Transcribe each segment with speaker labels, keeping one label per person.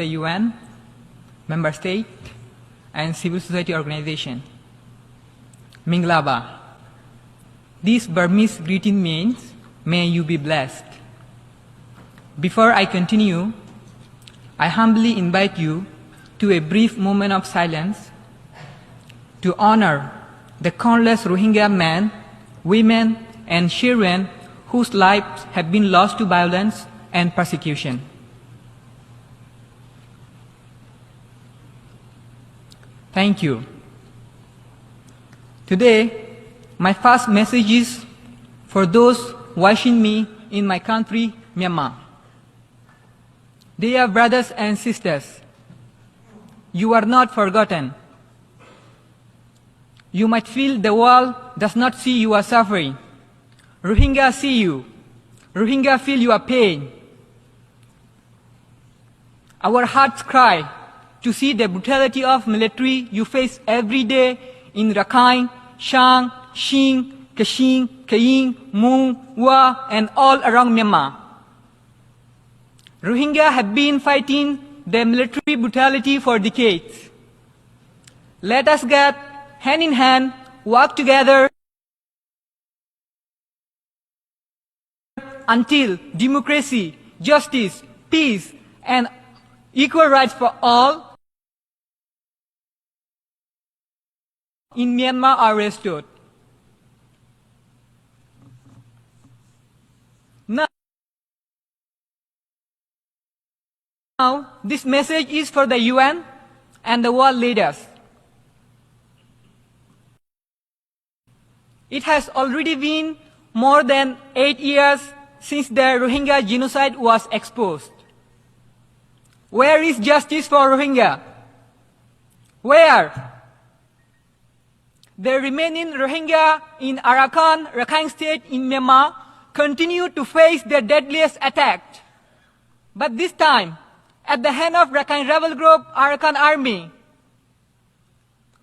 Speaker 1: the UN, member state, and civil society organization. Minglaba. This Burmese greeting means, may you be blessed. Before I continue, I humbly invite you to a brief moment of silence to honor the countless Rohingya men, women, and children whose lives have been lost to violence and persecution. Thank you. Today, my first message is for those watching me in my country, Myanmar. Dear brothers and sisters, you are not forgotten. You might feel the world does not see your suffering. Rohingya see you. Rohingya feel your pain. Our hearts cry to see the brutality of military you face every day in Rakhine, Shang, Shin, Kachin, Kayin, Mung, Wa, and all around Myanmar. Rohingya have been fighting the military brutality for decades. Let us get hand in hand, work together until democracy, justice, peace, and equal rights for all in Myanmar are restored. Now, this message is for the UN and the world leaders. It has already been more than 8 years since the Rohingya genocide was exposed. Where is justice for Rohingya? Where? The remaining Rohingya in Arakan, Rakhine State in Myanmar continue to face the deadliest attack. But this time, at the hand of Rakhine rebel group Arakan Army,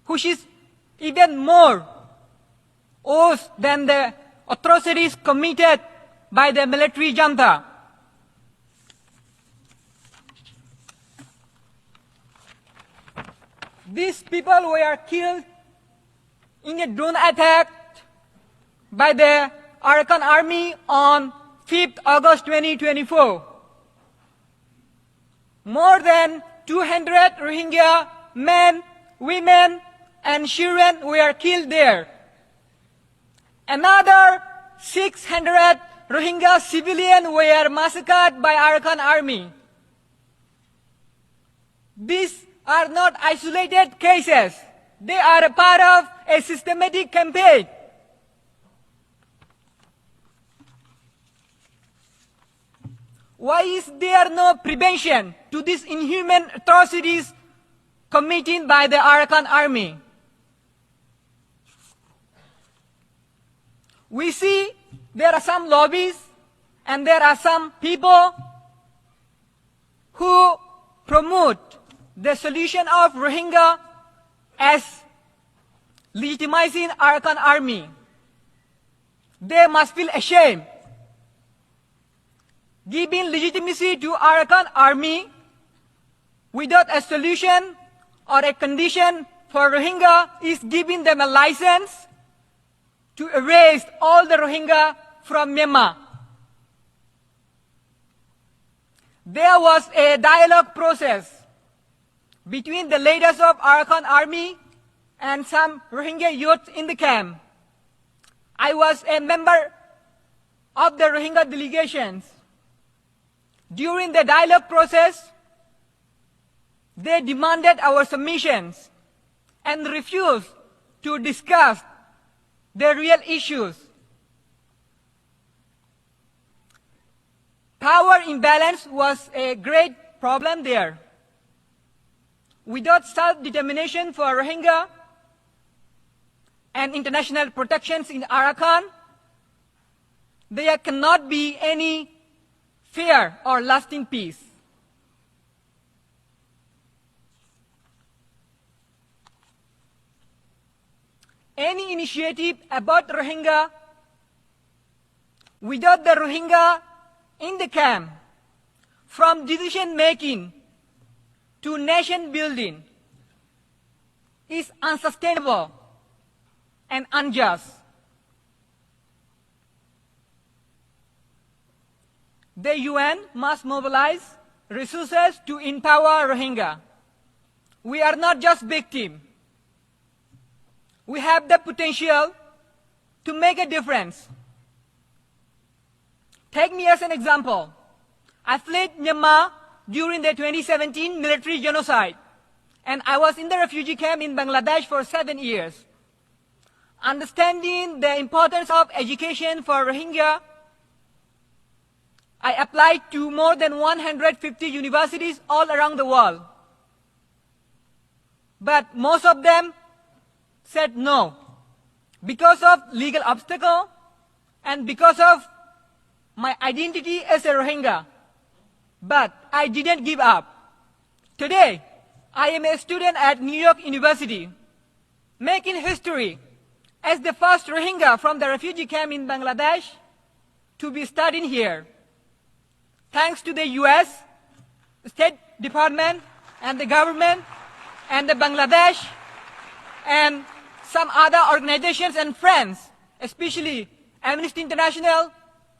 Speaker 1: which is even more worse than the atrocities committed by the military junta. These people were killed in a drone attack by the Arakan Army on 5th August 2024. More than 200 Rohingya men, women, and children were killed there. Another 600 Rohingya civilians were massacred by Arakan Army. These are not isolated cases. They are a part of a systematic campaign. Why is there no prevention to these inhuman atrocities committed by the Arakan Army? We see there are some lobbies and there are some people who promote the solution of Rohingya as legitimizing Arakan Army. They must feel ashamed. Giving legitimacy to Arakan Army without a solution or a condition for Rohingya is giving them a license to erase all the Rohingya from Myanmar. There was a dialogue process between the leaders of Arakan Army and some Rohingya youth in the camp. I was a member of the Rohingya delegations. During the dialogue process, they demanded our submissions and refused to discuss the real issues. Power imbalance was a great problem there. Without self-determination for Rohingya and international protections in Arakan, there cannot be any fair or lasting peace. Any initiative about Rohingya without the Rohingya in the camp, from decision making to nation building is unsustainable and unjust. The UN must mobilize resources to empower Rohingya. We are not just victims. We have the potential to make a difference. Take me as an example. I fled Myanmar during the 2017 military genocide, and I was in the refugee camp in Bangladesh for 7 years. Understanding the importance of education for Rohingya, I applied to more than 150 universities all around the world. But most of them said no, because of legal obstacle and because of my identity as a Rohingya. But I didn't give up. Today, I am a student at New York University, making history as the first Rohingya from the refugee camp in Bangladesh to be studying here. Thanks to the US, the State Department, and the government, and the Bangladesh, and some other organizations and friends, especially Amnesty International,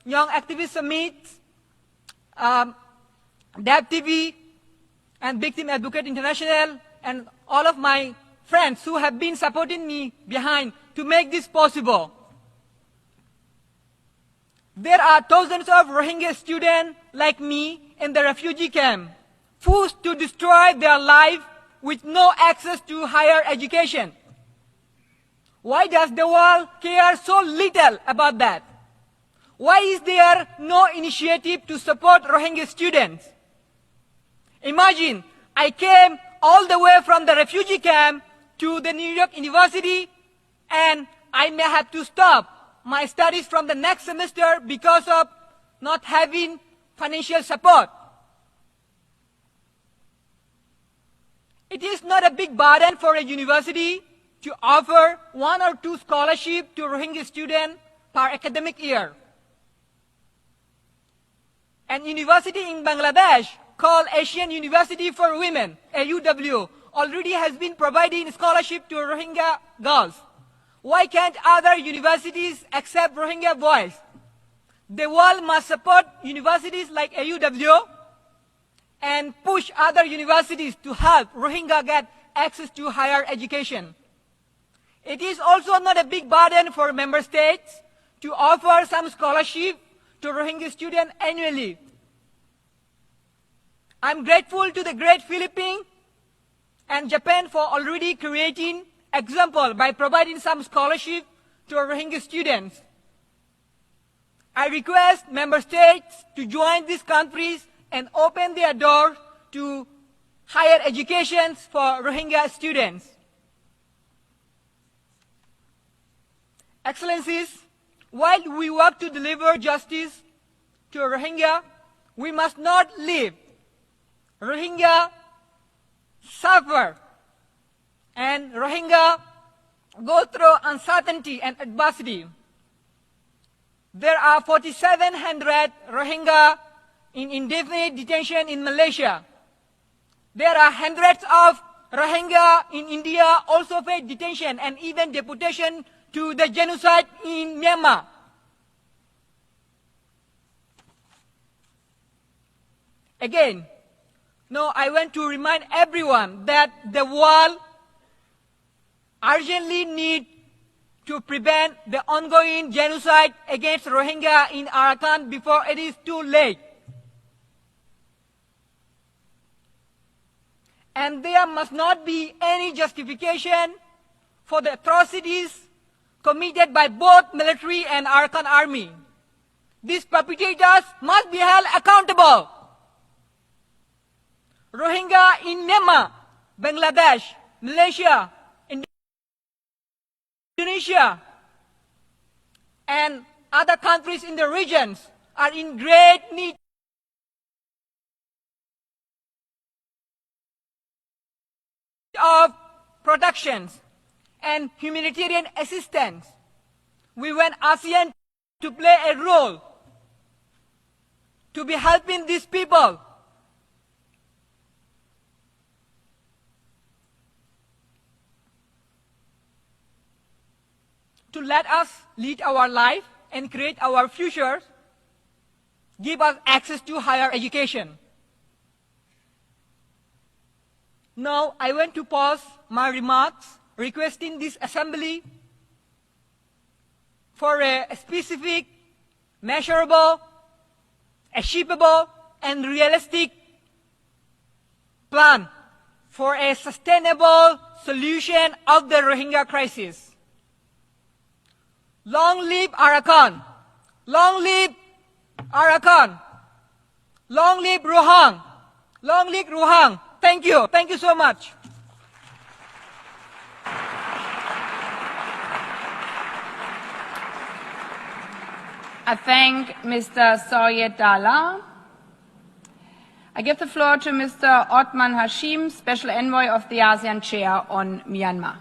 Speaker 1: Young Activist Summit, DAB TV, and Victim Advocate International, and all of my friends who have been supporting me behind to make this possible. There are thousands of Rohingya students like me in the refugee camp, forced to destroy their life with no access to higher education. Why does the world care so little about that? Why is there no initiative to support Rohingya students? Imagine, I came all the way from the refugee camp to the New York University, and I may have to stop my studies from the next semester because of not having financial support. It is not a big burden for a university to offer 1 or 2 scholarships to Rohingya students per academic year. An university in Bangladesh called Asian University for Women, AUW, already has been providing scholarship to Rohingya girls. Why can't other universities accept Rohingya boys? The world must support universities like AUW and push other universities to help Rohingya get access to higher education. It is also not a big burden for member states to offer some scholarship to Rohingya students annually. I'm grateful to the great Philippines and Japan for already creating example by providing some scholarship to Rohingya students. I request member states to join these countries and open their doors to higher education for Rohingya students. Excellencies, while we work to deliver justice to Rohingya, we must not leave Rohingya suffer and Rohingya go through uncertainty and adversity. There are 4,700 Rohingya in indefinite detention in Malaysia. There are hundreds of Rohingya in India also face detention and even deportation to the genocide in Myanmar. Again, now I want to remind everyone that the world urgently needs to prevent the ongoing genocide against Rohingya in Arakan before it is too late. And there must not be any justification for the atrocities committed by both military and Arakan army. These perpetrators must be held accountable. Rohingya in Myanmar, Bangladesh, Malaysia, Indonesia, and other countries in the regions are in great need of protections and humanitarian assistance. We want ASEAN to play a role to be helping these people. to let us lead our life and create our future, give us access to higher education. Now, I want to pause my remarks, requesting this assembly for a specific, measurable, achievable, and realistic plan for a sustainable solution of the Rohingya crisis. Long live Arakan! Long live Arakan! Long live Rohang! Long live Rohang! Thank you. Thank you so much.
Speaker 2: I thank Mr. Soryet Dala. I give the floor to Mr. Othman Hashim, Special Envoy of the ASEAN Chair on Myanmar.